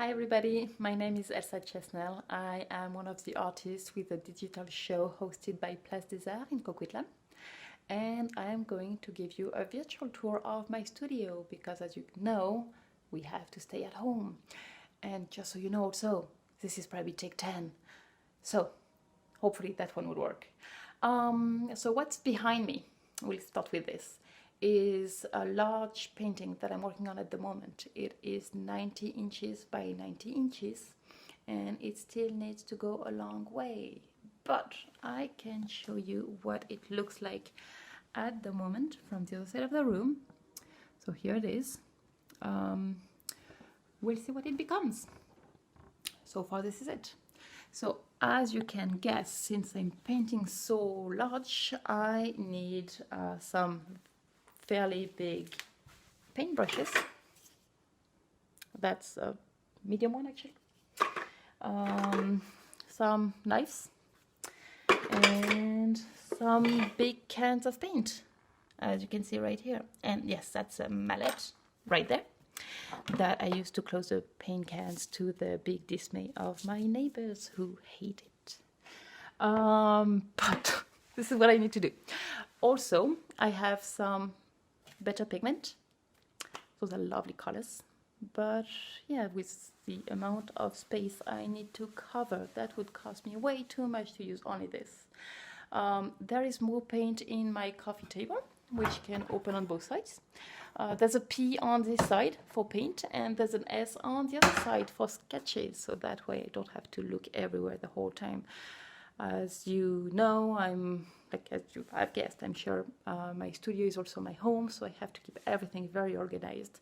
Hi everybody, my name is Elsa Chesnel. I am one of the artists with a digital show hosted by Place des Arts in Coquitlam. And I am going to give you a virtual tour of my studio because, as you know, we have to stay at home. And just so you know also, this is probably take 10. So hopefully that one will work. So what's behind me? We'll start with this. Is a large painting that I'm working on at the moment. It is 90 inches by 90 inches and it still needs to go a long way, but I can show you what it looks like at the moment from the other side of the room. So here it is. We'll see what it becomes. So far this is it. So as you can guess, since I'm painting so large, I need some fairly big paintbrushes. That's a medium one actually. Some knives and some big cans of paint, as you can see right here. And yes, that's a mallet right there that I used to close the paint cans, to the big dismay of my neighbors who hate it. But this is what I need to do. Also, I have some better pigment. Those are lovely colors, but yeah, with the amount of space I need to cover, that would cost me way too much to use only this. There is more paint in my coffee table, which can open on both sides. There's a P on this side for paint, and there's an S on the other side for sketches, so that way I don't have to look everywhere the whole time. As you know, as you have guessed, I'm sure, my studio is also my home, so I have to keep everything very organized,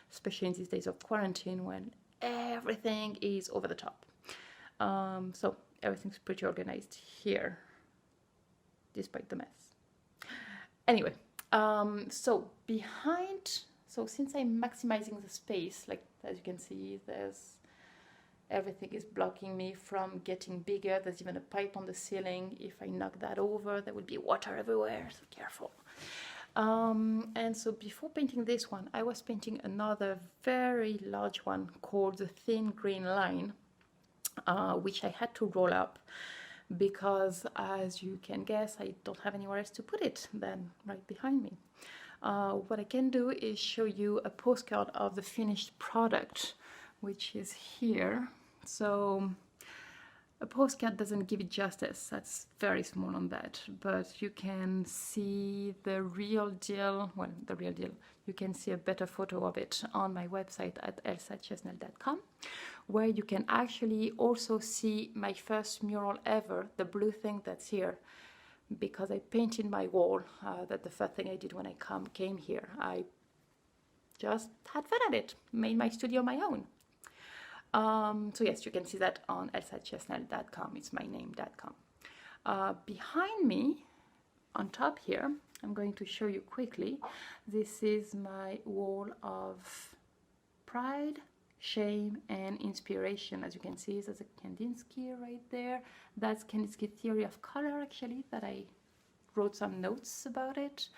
especially in these days of quarantine when everything is over the top. So everything's pretty organized here, despite the mess. Anyway, so since I'm maximizing the space, like as you can see, everything is blocking me from getting bigger. There's even a pipe on the ceiling. If I knock that over, there will be water everywhere, so careful. And so before painting this one, I was painting another very large one called the Thin Green Line, which I had to roll up because, as you can guess, I don't have anywhere else to put it than right behind me. What I can do is show you a postcard of the finished product, which is here. So a postcard doesn't give it justice, that's very small on that, but you can see the real deal, well, the real deal. You can see a better photo of it on my website at elsachesnel.com, where you can actually also see my first mural ever, the blue thing that's here, because I painted my wall. That's the first thing I did when I came here. I just had fun at it, made my studio my own. So yes, you can see that on elsachesnel.com. It's my name.com. Behind me, on top here, I'm going to show you quickly. This is my wall of pride, shame, and inspiration. As you can see, there's a Kandinsky right there. That's Kandinsky theory of color, actually, that I wrote some notes about it.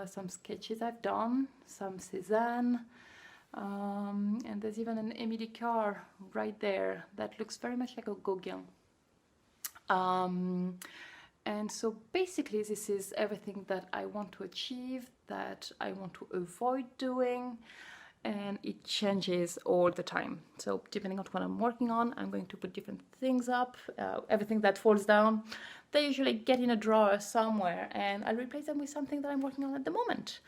Some sketches I've done, some Cézanne. And there's even an Émilie Carr right there that looks very much like a Gauguin. And so basically this is everything that I want to achieve, that I want to avoid doing, and it changes all the time. So depending on what I'm working on, I'm going to put different things up. Everything that falls down, they usually get in a drawer somewhere, and I'll replace them with something that I'm working on at the moment.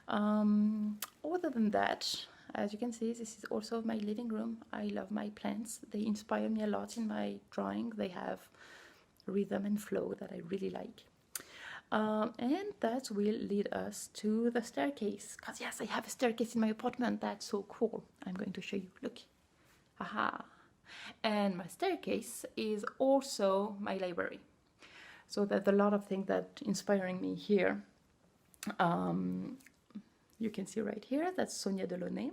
Other than that, as you can see, this is also my living room. I love my plants. They inspire me a lot in my drawing. They have rhythm and flow that I really like. And that will lead us to the staircase. Because yes, I have a staircase in my apartment. That's so cool. I'm going to show you. Look. Aha. And my staircase is also my library. So there's a lot of things that inspiring me here. You can see right here, that's Sonia Delaunay.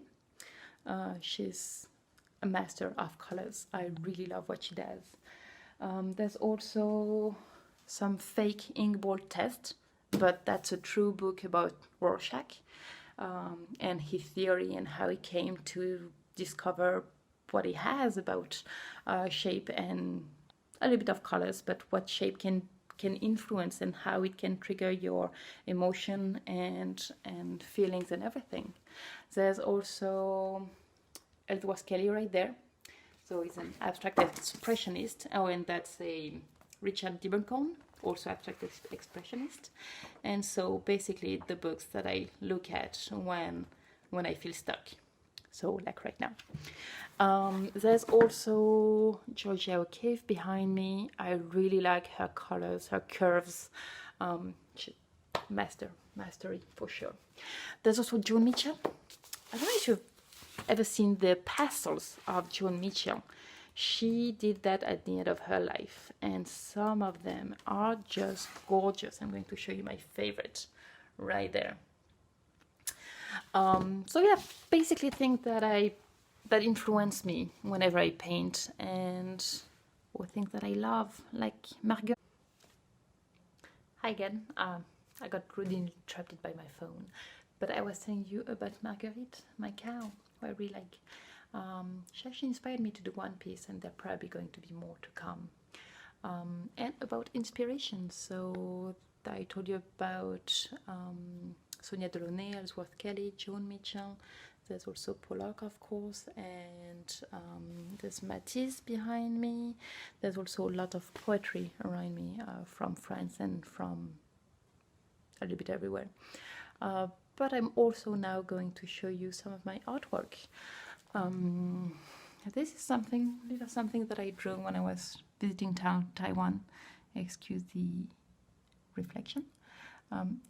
She's a master of colors. I really love what she does. There's also some fake inkball test, but that's a true book about Rorschach and his theory and how he came to discover what it has about shape and a little bit of colors, but what shape can influence and how it can trigger your emotion and feelings and everything. There's also Elsa Kelly right there. So he's an abstract expressionist. Oh, and that's a Richard Dibbencorn, also abstract expressionist. And so basically the books that I look at when I feel stuck. So like right now. There's also Georgia O'Keeffe behind me. I really like her colors, her curves. Mastery for sure. There's also Joan Mitchell. I don't know if you've ever seen the pastels of Joan Mitchell. She did that at the end of her life, and some of them are just gorgeous. I'm going to show you my favorite right there. So yeah, basically things that influence me whenever I paint, and or things that I love, like Marguerite. Hi again. I got rudely interrupted by my phone, but I was telling you about Marguerite, my cow, who I really like. She actually inspired me to do one piece, and there are probably going to be more to come. And about inspiration, so I told you about Sonia Delaunay, Ellsworth Kelly, Joan Mitchell. There's also Pollock, of course, and there's Matisse behind me. There's also a lot of poetry around me from France and from a little bit everywhere. But I'm also now going to show you some of my artwork. This is something that I drew when I was visiting Taiwan. Excuse the reflection.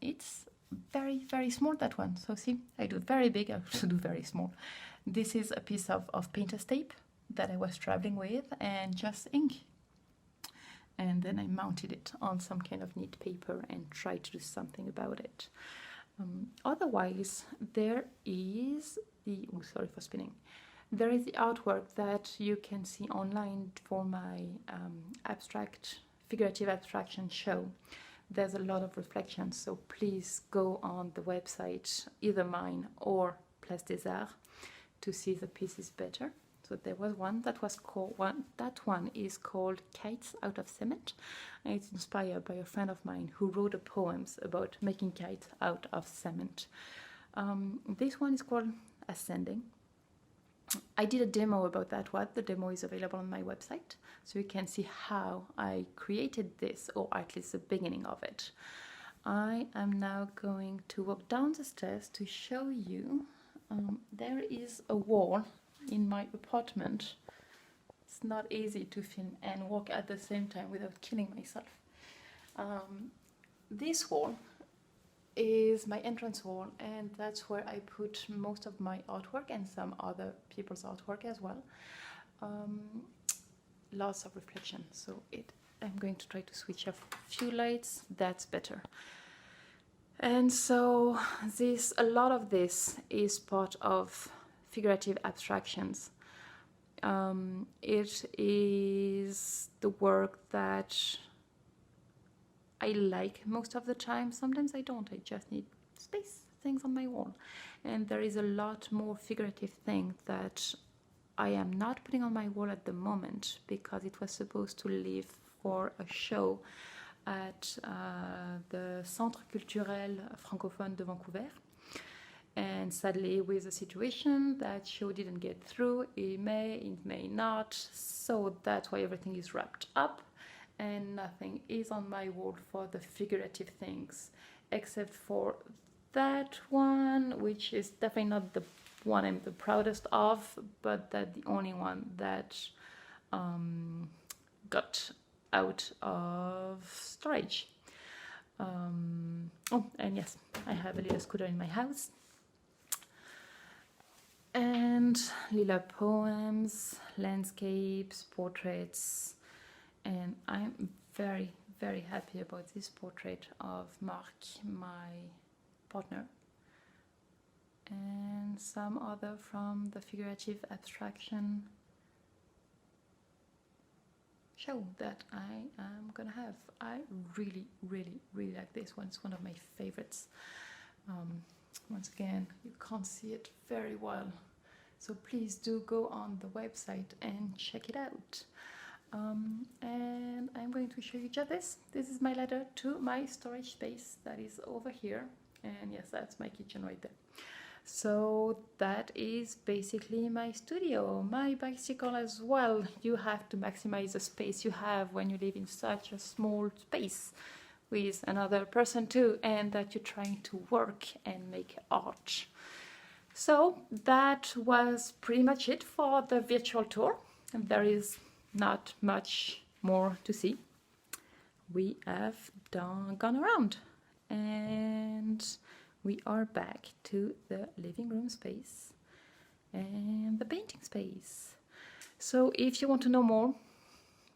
It's very, very small, that one. So see, I do very big, I also do very small. This is a piece of painter's tape that I was traveling with, and just ink. And then I mounted it on some kind of neat paper and tried to do something about it. Otherwise, there is the, oh, sorry for spinning. There is the artwork that you can see online for my figurative abstraction show. There's a lot of reflections, so please go on the website, either mine or Place des Arts, to see the pieces better. So there was one that was called, that one is called Kites Out of Cement, and it's inspired by a friend of mine who wrote a poems about making kites out of cement. This one is called Ascending. I did a demo about that one. The demo is available on my website, so you can see how I created this, or at least the beginning of it. I am now going to walk down the stairs to show you. There is a wall in my apartment. It's not easy to film and walk at the same time without killing myself. This wall is my entrance wall, and that's where I put most of my artwork and some other people's artwork as well. Lots of reflection, so I'm going to try to switch off a few lights. That's better. And so a lot of this is part of Figurative Abstractions. It is the work that I like most of the time. Sometimes I don't. I just need space, things on my wall. And there is a lot more figurative things that I am not putting on my wall at the moment, because it was supposed to live for a show at the Centre Culturel Francophone de Vancouver. And sadly, with the situation, that show didn't get through. It may not. So that's why everything is wrapped up, and nothing is on my wall for the figurative things, except for that one, which is definitely not the one I'm the proudest of, but that's the only one that got out of storage. Oh, and yes, I have a little scooter in my house. And Lila poems, landscapes, portraits, and I'm very, very happy about this portrait of Marc, my partner, and some other from the Figurative Abstraction show that I am gonna have. I really, really, really like this one. It's one of my favorites. Once again, you can't see it very well So please do go on the website and check it out. And I'm going to show you just this. This is my ladder to my storage space that is over here. And yes, that's my kitchen right there. So that is basically my studio, my bicycle as well. You have to maximize the space you have when you live in such a small space with another person too, and that you're trying to work and make art. So that was pretty much it for the virtual tour. And there is not much more to see. We have gone around and we are back to the living room space and the painting space. So if you want to know more,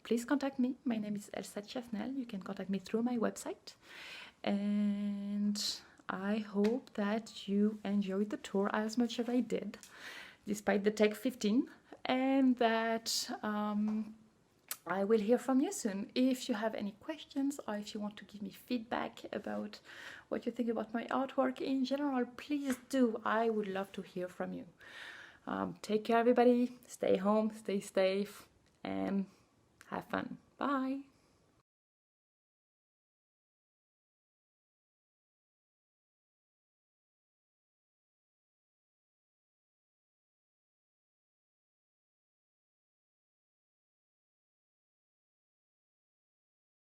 please contact me. My name is Elsa Chesnel. You can contact me through my website. And I hope that you enjoyed the tour as much as I did, despite the Tech 15, and that I will hear from you soon. If you have any questions or if you want to give me feedback about what you think about my artwork in general, please do. I would love to hear from you. Take care, everybody. Stay home, stay safe, and have fun. Bye.